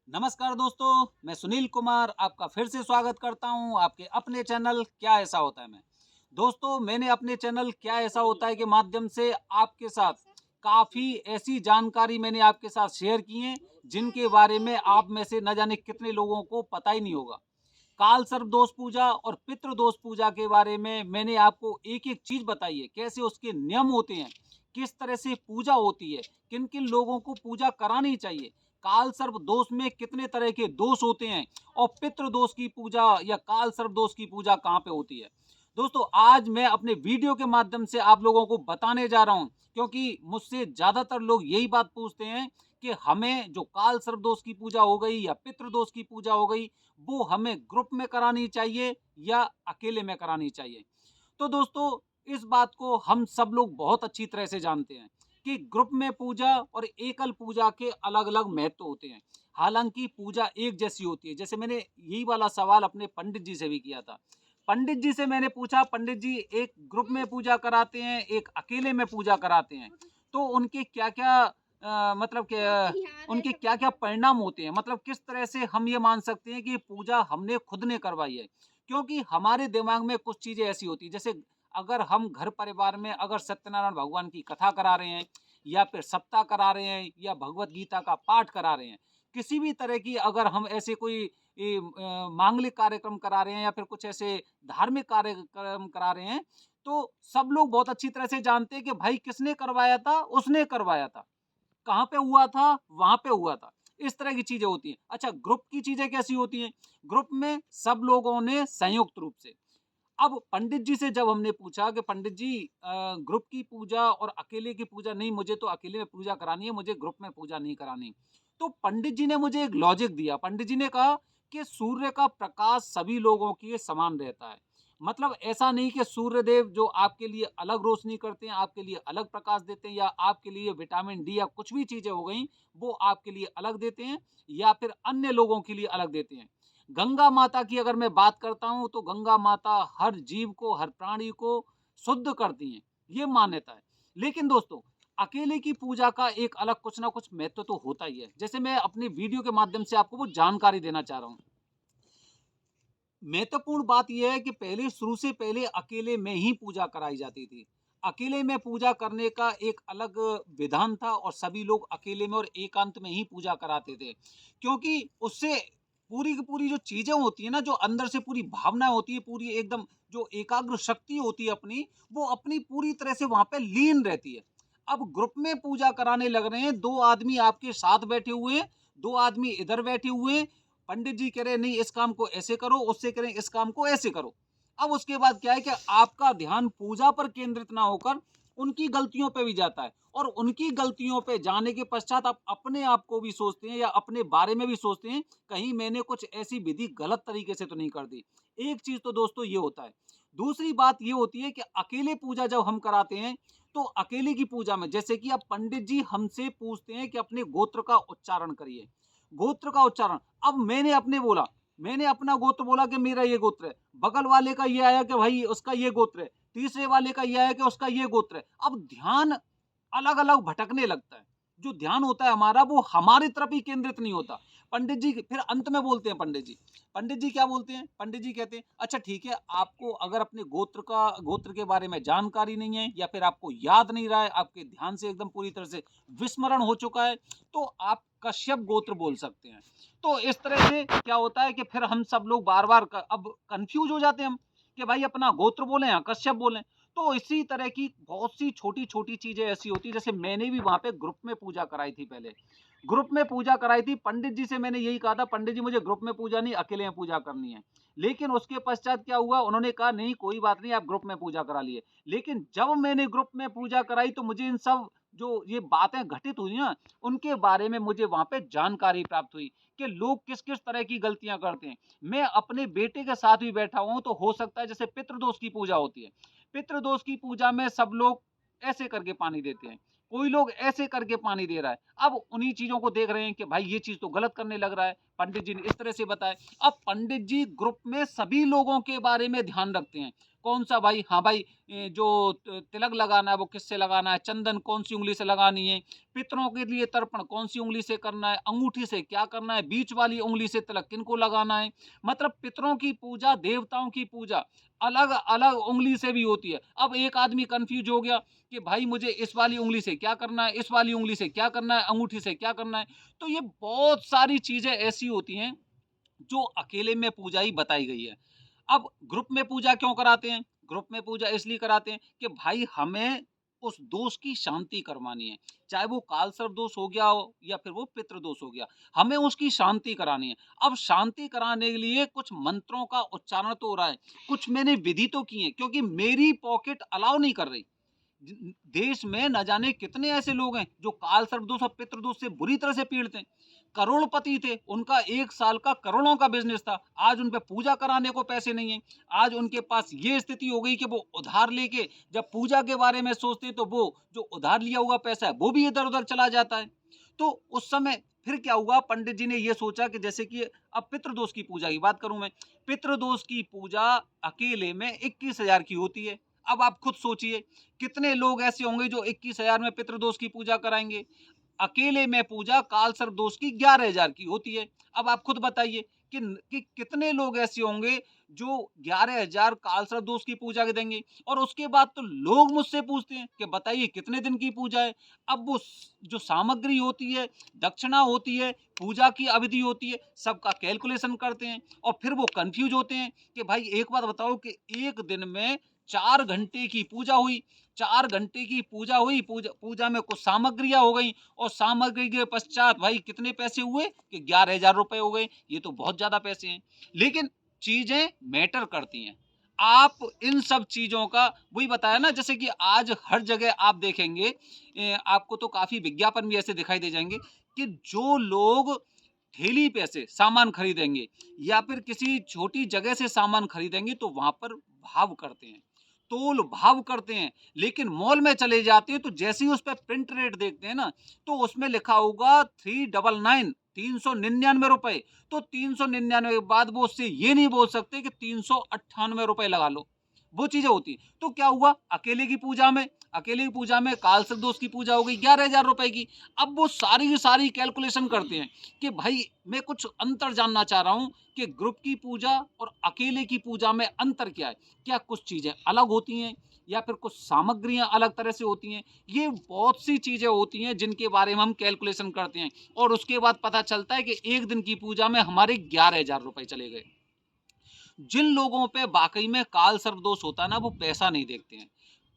नमस्कार दोस्तों, मैं सुनील कुमार आपका फिर से स्वागत करता हूं आपके अपने चैनल क्या ऐसा होता है में। दोस्तों, मैंने अपने चैनल क्या ऐसा होता है के माध्यम से आपके साथ काफ़ी ऐसी जानकारी मैंने आपके साथ शेयर की है, जिनके बारे में आप में से न जाने कितने लोगों को पता ही नहीं होगा। काल सर्प दोष पूजा और पितृ दोष पूजा के बारे में मैंने आपको एक-एक चीज़ बताई है, कैसे उसके नियम होते हैं, किस तरह से पूजा होती है, किन-किन लोगों को पूजा करानी चाहिए, काल सर्प दोष में कितने तरह के दोष होते हैं और पितृ दोष की पूजा या काल सर्प दोष की पूजा कहाँ पे होती है। दोस्तों, आज मैं अपने वीडियो के माध्यम से आप लोगों को बताने जा रहा हूँ, क्योंकि मुझसे ज़्यादातर लोग यही बात पूछते हैं कि हमें जो काल सर्प दोष की पूजा हो गई या पितृ दोष की पूजा हो गई, वो हमें ग्रुप में करानी चाहिए या अकेले में करानी चाहिए। तो दोस्तों, इस बात को हम सब लोग बहुत अच्छी तरह से जानते हैं कि ग्रुप में पूजा और एकल पूजा के अलग-अलग महत्व होते हैं। हालाँकि पूजा एक जैसी होती है। जैसे मैंने यही वाला सवाल अपने पंडित जी से भी किया था। पंडित जी से मैंने पूछा, पंडित जी एक ग्रुप में पूजा कराते हैं, एक अकेले में पूजा कराते हैं। तो उनके क्या-क्या मतलब कि उनके क्या-क्या परिणाम होते हैं? मतलब किस तरह से हम ये मान सकते हैं कि पूजा हमने खुद ने करवाई है? क्योंकि हमारे दिमाग में कुछ चीज़ें ऐसी होती हैं, जैसे अगर हम घर परिवार में अगर सत्यनारायण भगवान की कथा करा रहे हैं या फिर सप्ताह करा रहे हैं या भगवत गीता का पाठ करा रहे हैं, किसी भी तरह की अगर हम ऐसे कोई मांगलिक कार्यक्रम करा रहे हैं या फिर कुछ ऐसे धार्मिक कार्यक्रम करा रहे हैं, तो सब लोग बहुत अच्छी तरह से जानते हैं कि भाई किसने करवाया था? उसने करवाया था। कहाँ पे हुआ था? वहाँ पे हुआ था। इस तरह की चीज़ें होती हैं। अच्छा, ग्रुप की चीज़ें कैसी होती हैं? ग्रुप में सब लोगों ने संयुक्त रूप से, अब पंडित जी से जब हमने पूछा कि पंडित जी ग्रुप की पूजा और अकेले की पूजा नहीं, मुझे तो अकेले में पूजा करानी है, मुझे ग्रुप में पूजा नहीं करानी। तो पंडित जी ने मुझे एक लॉजिक दिया। पंडित जी ने कहा कि सूर्य का प्रकाश सभी लोगों के लिए समान रहता है। मतलब ऐसा नहीं कि सूर्य देव जो आपके लिए अलग रोशनी करते हैं, आपके लिए अलग प्रकाश देते हैं या आपके लिए विटामिन डी या कुछ भी चीज़ें हो गई, वो आपके लिए अलग देते हैं या फिर अन्य लोगों के लिए अलग देते हैं। गंगा माता की अगर मैं बात करता हूँ तो गंगा माता हर जीव को, हर प्राणी को शुद्ध करती हैं, ये मान्यता है। लेकिन दोस्तों, अकेले की पूजा का एक अलग कुछ ना कुछ महत्व तो होता ही है। जैसे मैं अपने वीडियो के माध्यम से आपको वो जानकारी देना चाह रहा हूँ। महत्वपूर्ण बात यह है कि पहले शुरू से पहले अकेले में ही पूजा कराई जाती थी। अकेले में पूजा करने का एक अलग विधान था और सभी लोग अकेले में और एकांत में ही पूजा कराते थे। क्योंकि उससे पूरी की पूरी जो चीज़ें होती हैं ना, जो अंदर से पूरी भावना होती है, पूरी एकदम जो एकाग्र शक्ति होती है अपनी, वो अपनी पूरी तरह से वहाँ पे लीन रहती है। अब ग्रुप में पूजा कराने लग रहे हैं, 2 आदमी आपके साथ बैठे हुए हैं, 2 आदमी इधर बैठे हुए हैं, पंडित जी कह रहे हैं नहीं इस काम को ऐसे करो, उससे कह रहे हैं इस काम को ऐसे करो। अब उसके बाद क्या है कि आपका ध्यान पूजा पर केंद्रित ना होकर उनकी गलतियों पे भी जाता है और उनकी गलतियों पे जाने के पश्चात आप अपने आप को भी सोचते हैं या अपने बारे में भी सोचते हैं, कहीं मैंने कुछ ऐसी विधि गलत तरीके से तो नहीं कर दी। एक चीज़ तो दोस्तों ये होता है। दूसरी बात ये होती है कि अकेले पूजा जब हम कराते हैं, तो अकेले की पूजा में जैसे कि अब पंडित जी हमसे पूछते हैं कि अपने गोत्र का उच्चारण करिए। गोत्र का उच्चारण, अब मैंने अपना गोत्र बोला कि मेरा ये गोत्र है, बगल वाले का ये आया कि भाई उसका ये गोत्र है, तीसरे वाले का ये आया कि उसका ये गोत्र है। अब ध्यान अलग-अलग भटकने लगता है। जो ध्यान होता है हमारा वो हमारी तरफ ही केंद्रित नहीं होता। पंडित जी फिर अंत में बोलते हैं पंडित जी। पंडित जी क्या बोलते हैं? पंडित जी कहते हैं, "अच्छा ठीक है, आपको अगर अपने गोत्र के बारे में जानकारी नहीं है या फिर आपको याद नहीं रहा है, आपके ध्यान से एकदम पूरी तरह से विस्मरण हो चुका है, तो आप कश्यप गोत्र बोल सकते हैं।" तो इस तरह से क्या होता है कि फिर हम सब लोग बार-बार अब कन्फ्यूज़ हो जाते हैं हम कि भाई अपना गोत्र बोलें या कश्यप बोलें। तो इसी तरह की बहुत सी छोटी-छोटी चीज़ें ऐसी होती हैं, जैसे मैंने भी वहाँ पे ग्रुप में पूजा कराई थी पहले। ग्रुप में पूजा कराई थी, पंडित जी से मैंने यही कहा था, पंडित जी मुझे ग्रुप में पूजा नहीं, अकेले में पूजा करनी है। लेकिन उसके पश्चात क्या हुआ, उन्होंने कहा नहीं कोई बात नहीं, आप ग्रुप में पूजा करा लिए। लेकिन जब मैंने ग्रुप में पूजा कराई तो मुझे इन सब जो ये बातें घटित हुई ना, उनके बारे में मुझे वहाँ पे जानकारी प्राप्त हुई कि लोग किस-किस तरह की गलतियाँ करते हैं। मैं अपने बेटे के साथ भी बैठा हुआ हूँ, तो हो सकता है जैसे पितृदोष की पूजा होती है। पितृदोष की पूजा में सब लोग ऐसे करके पानी देते हैं, कोई लोग ऐसे करके पानी दे रहा है। अब उन्हीं चीज़ों को देख रहे हैं कि भाई ये चीज़ तो गलत करने लग रहा है, पंडित जी ने इस तरह से बताया। अब पंडित जी ग्रुप में सभी लोगों के बारे में ध्यान रखते हैं, कौन सा भाई, हाँ भाई, जो तिलक लगाना है वो किससे लगाना है, चंदन कौन सी उंगली से लगानी है, पितरों के लिए तर्पण कौन सी उंगली से करना है, अंगूठी से क्या करना है, बीच वाली उंगली से तिलक किनको लगाना है। मतलब पितरों की पूजा, देवताओं की पूजा अलग अलग उंगली से भी होती है। अब एक आदमी कंफ्यूज हो गया कि भाई मुझे इस वाली उंगली से क्या करना है, इस वाली उंगली से क्या करना है, अंगूठी से क्या करना है। तो ये बहुत सारी चीजें ऐसी होती हैं जो अकेले में पूजा ही बताई गई है। अब ग्रुप में पूजा क्यों कराते हैं? ग्रुप में पूजा इसलिए कराते हैं कि भाई हमें उस दोष की शांति करवानी है। चाहे वो कालसर्प दोष हो गया हो या फिर वो पितृ दोष हो गया। हमें उसकी शांति करानी है। अब शांति कराने के लिए कुछ मंत्रों का उच्चारण तो हो रहा है। कुछ मैंने विधि तो की है क्योंकि मेरी पॉकेट अलाउ नहीं कर रही। देश में न जाने कितने ऐसे लोग हैं जो काल सर्प दोष और पितृ दोष से बुरी तरह से पीड़ित हैं। करोड़पति थे, उनका एक साल का करोड़ों का बिजनेस था। आज उन पे पूजा कराने को पैसे नहीं है। आज उनके पास ये स्थिति हो गई कि वो उधार लेके जब पूजा के बारे में सोचते तो वो जो उधार लिया हुआ पैसा है वो भी इधर उधर चला जाता है। तो उस समय फिर क्या हुआ, पंडित जी ने ये सोचा कि जैसे कि अब पितृदोष की पूजा की बात करूं मैं, पितृदोष की पूजा अकेले में 21,000 की होती है। अब आप खुद सोचिए कितने लोग ऐसे होंगे जो 21,000 में पितृदोष की पूजा कराएंगे। अकेले में पूजा कालसर्प दोष की 11,000 की होती है। अब आप खुद बताइए कि कितने लोग ऐसे होंगे जो 11,000 कालसर्प दोष की पूजा के देंगे। और उसके बाद तो लोग मुझसे पूछते हैं कि बताइए कितने दिन की पूजा है। अब वो जो सामग्री होती है, दक्षिणा होती है, पूजा की अवधि होती है, सबका कैलकुलेशन करते हैं और फिर वो कंफ्यूज होते हैं कि भाई एक बात बताओ कि एक दिन में 4 घंटे की पूजा हुई, 4 घंटे की पूजा हुई, पूजा में कुछ सामग्रियां हो गई और सामग्री के पश्चात भाई कितने पैसे हुए कि 11,000 रुपए हो गए। ये तो बहुत ज्यादा पैसे हैं, लेकिन चीजें मैटर करती हैं। आप इन सब चीजों का वही बताया ना, जैसे कि आज हर जगह आप देखेंगे, आपको तो काफी विज्ञापन भी ऐसे दिखाई दे जाएंगे कि जो लोग ठेली पे से सामान खरीदेंगे या फिर किसी छोटी जगह से सामान खरीदेंगे तो वहां पर भाव करते हैं, तोल भाव करते हैं। लेकिन मॉल में चले जाते हैं तो जैसे ही उस पर प्रिंट रेट देखते हैं ना, तो उसमें लिखा होगा 399, 399 रुपए। तो 399 के बाद वो उससे ये नहीं बोल सकते कि 398 रुपए लगा लो। वो चीजें होती हैं। तो क्या हुआ, अकेले की पूजा में कालसर्प दोष की पूजा हो गई 11,000 रुपए की। अब वो सारी की सारी कैलकुलेशन करते हैं कि भाई मैं कुछ अंतर जानना चाह रहा हूं कि ग्रुप की पूजा और अकेले की पूजा में अंतर क्या है। क्या कुछ चीजें अलग होती हैं या फिर कुछ सामग्रियां अलग तरह से होती हैं। ये बहुत सी चीजें होती हैं जिनके बारे में हम कैलकुलेशन करते हैं और उसके बाद पता चलता है कि एक दिन की पूजा में हमारे 11,000 रुपए चले गए। जिन लोगों पे वाकई में काल सर्प दोष होता है ना, वो पैसा नहीं देखते हैं।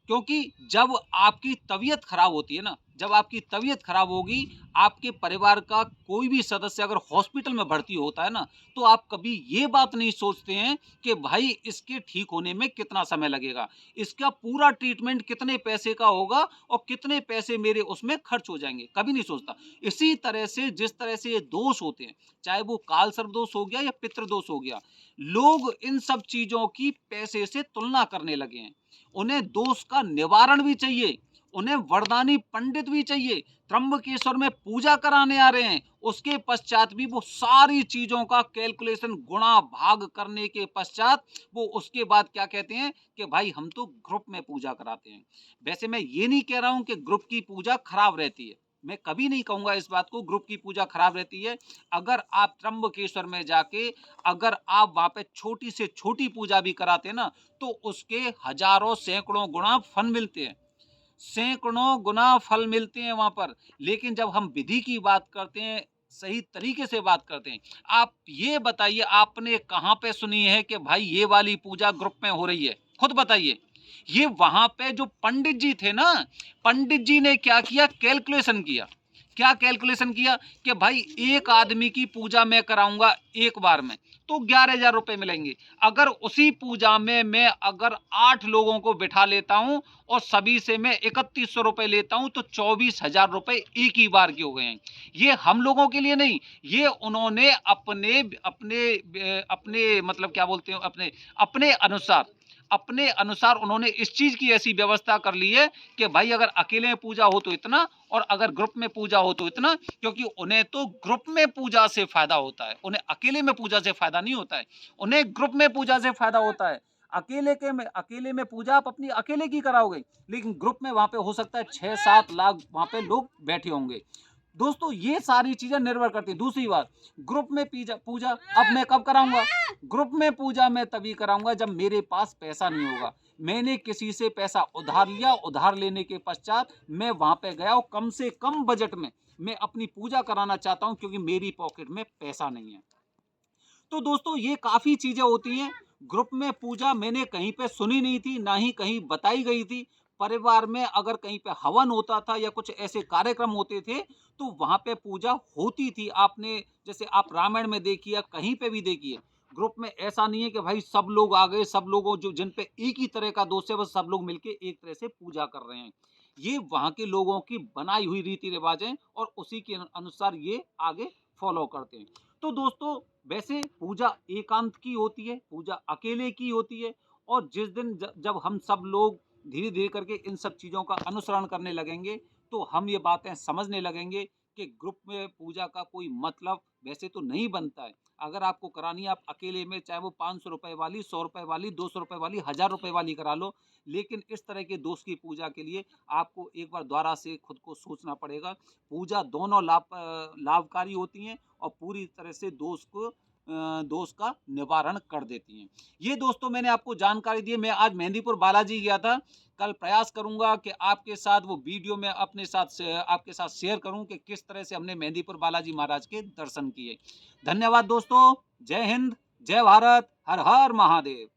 क्योंकि जब आपकी तबीयत खराब होती है ना, जब आपकी तबीयत खराब होगी, आपके परिवार का कोई भी सदस्य अगर हॉस्पिटल में भर्ती होता है ना, तो आप कभी ये बात नहीं सोचते हैं कि भाई इसके ठीक होने में कितना समय लगेगा, इसका पूरा ट्रीटमेंट कितने पैसे का होगा और कितने पैसे मेरे उसमें खर्च हो जाएंगे, कभी नहीं सोचता। इसी तरह से जिस तरह से ये दोष होते हैं, चाहे वो काल सर्प दोष हो गया या पितृ दोष हो गया, लोग इन सब चीजों की पैसे से तुलना करने लगे हैं। उन्हें दोष का निवारण भी चाहिए, उन्हें वरदानी पंडित भी चाहिए। त्र्यंबकेश्वर में पूजा कराने आ रहे हैं, उसके पश्चात भी वो सारी चीजों का कैलकुलेशन गुणा भाग करने के पश्चात वो उसके बाद क्या कहते हैं कि भाई हम तो ग्रुप में पूजा कराते हैं। वैसे मैं ये नहीं कह रहा हूं कि ग्रुप की पूजा खराब रहती है, मैं कभी नहीं कहूंगा इस बात को, ग्रुप की पूजा खराब रहती है। अगर आप त्र्यंबकेश्वर में जाके अगर आप वहां पे छोटी से छोटी पूजा भी कराते हैं ना, तो उसके हजारों सैकड़ों गुना फल मिलते हैं, सैकड़ों गुना फल मिलते हैं वहां पर। लेकिन जब हम विधि की बात करते हैं, सही तरीके से बात करते हैं, आप ये बताइए आपने कहां पे सुनी है कि भाई ये वाली पूजा ग्रुप में हो रही है, खुद बताइए। ये वहां पे जो पंडित जी थे ना, पंडित जी ने क्या किया, कैलकुलेशन किया। क्या कैलकुलेशन किया कि भाई एक आदमी की पूजा मैं कराऊंगा एक बार में तो 11,000 रुपए मिलेंगे। अगर उसी पूजा में मैं अगर 8 लोगों को बिठा लेता हूं और सभी से मैं 3100 रुपए लेता हूं तो 24,000 रुपए एक ही बार के हो गए हैं। ये हम लोगों के लिए नहीं, ये उन्होंने अपने अपने अपने मतलब क्या बोलते हैं, अपने अपने अनुसार उन्होंने इस चीज की ऐसी व्यवस्था कर ली है कि भाई अगर अकेले में पूजा हो तो इतना और अगर ग्रुप में पूजा हो तो इतना। क्योंकि उन्हें तो ग्रुप में पूजा से फायदा होता है, उन्हें अकेले में पूजा से फायदा नहीं होता है, उन्हें ग्रुप में पूजा से फायदा होता है। अकेले में पूजा आप अपनी अकेले की कराओगे, लेकिन ग्रुप में वहाँ पे हो सकता है 6-7 लाख वहाँ पे लोग बैठे होंगे। दोस्तों ये सारी चीज़ें निर्भर करती हैं। दूसरी बात, ग्रुप में पूजा पूजा अब मैं कब कराऊँगा? ग्रुप में पूजा मैं तभी कराऊँगा जब मेरे पास पैसा नहीं होगा। मैंने किसी से पैसा उधार लिया, उधार लेने के पश्चात मैं वहाँ पे गया और कम से कम बजट में मैं अपनी पूजा कराना चाहता हूँ, क्योंकि मेरी पॉकेट में पैसा नहीं है। तो दोस्तों ये काफ़ी चीज़ें होती हैं। ग्रुप में पूजा मैंने कहीं पे सुनी नहीं थी, ना ही कहीं बताई गई थी। परिवार में अगर कहीं पे हवन होता था या कुछ ऐसे कार्यक्रम होते थे, तो वहाँ पे पूजा होती थी। आपने जैसे आप रामायण में देखिए या कहीं पे भी देखिए, ग्रुप में ऐसा नहीं है कि भाई सब लोग आ गए, सब लोगों जो जिन पे एक ही तरह का दोष है, बस सब लोग मिलके एक तरह से पूजा कर रहे हैं। ये वहाँ के लोगों की बनाई हुई रीति-रिवाज हैं और उसी के अनुसार ये आगे फॉलो करते हैं। तो दोस्तों वैसे पूजा एकांत की होती है, पूजा अकेले की होती है, और जिस दिन जब हम सब लोग धीरे-धीरे करके इन सब चीज़ों का अनुसरण करने लगेंगे, तो हम ये बातें समझने लगेंगे कि ग्रुप में पूजा का कोई मतलब वैसे तो नहीं बनता है। अगर आपको करानी है आप अकेले में, चाहे वो ₹500 वाली, ₹100 वाली, ₹200 वाली, ₹1000 वाली करा लो, लेकिन इस तरह के दोस्त की पूजा के लिए आपको एक बार दोबारा से खुद को सोचना पड़ेगा। पूजा दोनों लाभकारी होती हैं और पूरी तरह से दोष का निवारण कर देती हैं। ये दोस्तों मैंने आपको जानकारी दी है। मैं आज मेहंदीपुर बालाजी गया था। कल प्रयास करूँगा कि आपके साथ वो वीडियो मैं आपके साथ शेयर करूँ कि किस तरह से हमने मेहंदीपुर बालाजी महाराज के दर्शन किए। धन्यवाद दोस्तों। जय हिंद, जय भारत, हर हर महादेव।